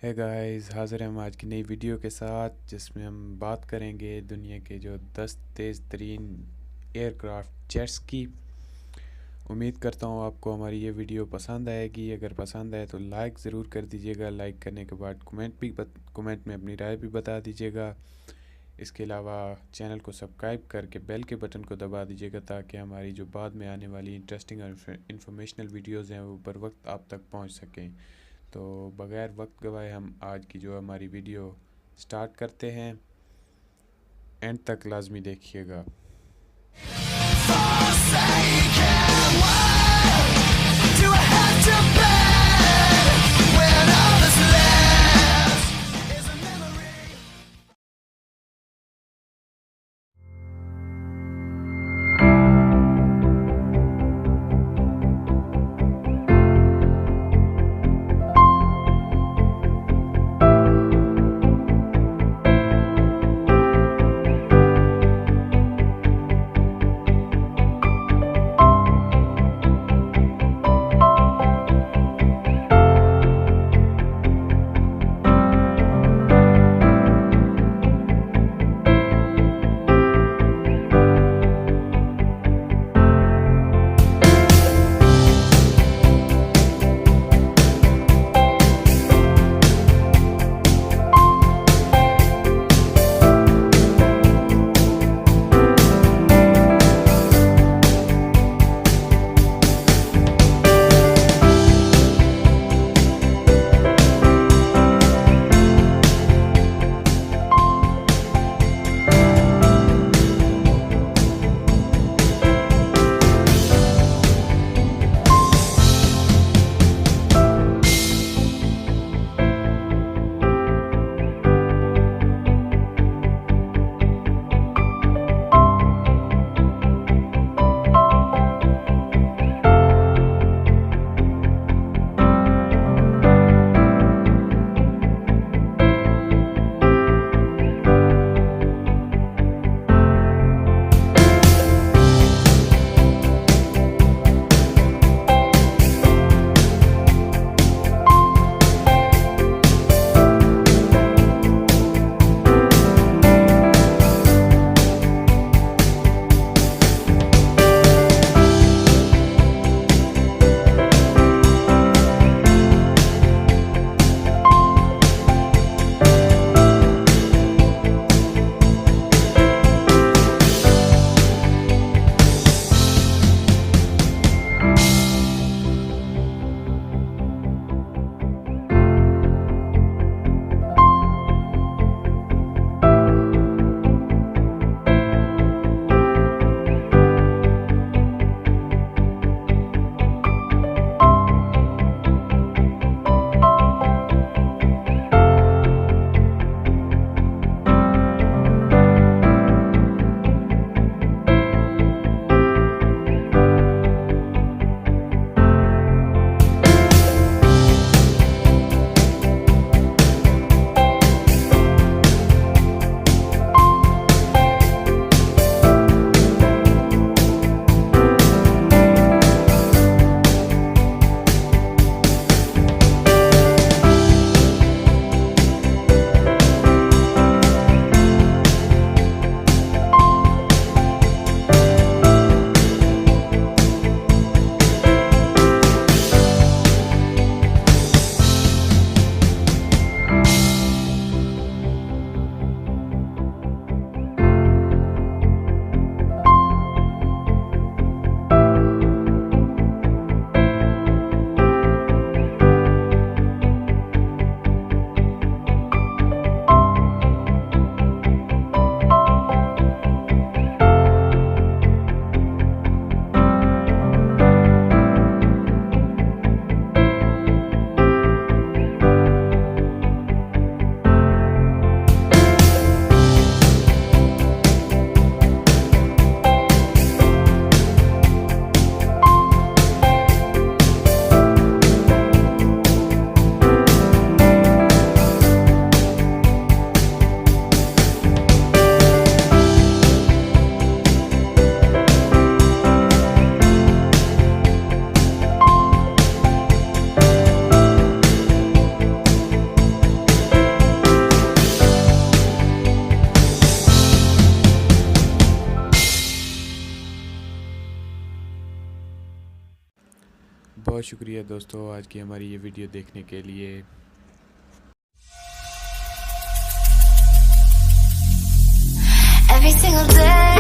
है गाइस, हाज़िर हैं हम आज की नई वीडियो के साथ जिसमें हम बात करेंगे दुनिया के जो 10 तेज़ तरीन एयरक्राफ्ट जेट्स की। उम्मीद करता हूँ आपको हमारी ये वीडियो पसंद आएगी। अगर पसंद आए तो लाइक ज़रूर कर दीजिएगा। लाइक करने के बाद कमेंट में अपनी राय भी बता दीजिएगा। इसके अलावा चैनल को सब्सक्राइब करके बेल के बटन को दबा दीजिएगा ताकि हमारी जो बाद में आने वाली इंटरेस्टिंग और इन्फॉर्मेशनल वीडियोज़ हैं वो बर वक्त आप तक पहुँच सकें। तो बग़ैर वक्त गवाए हम आज की जो हमारी वीडियो स्टार्ट करते हैं। एंड तक लाजमी देखिएगा। बहुत शुक्रिया दोस्तों आज की हमारी ये वीडियो देखने के लिए। Every single day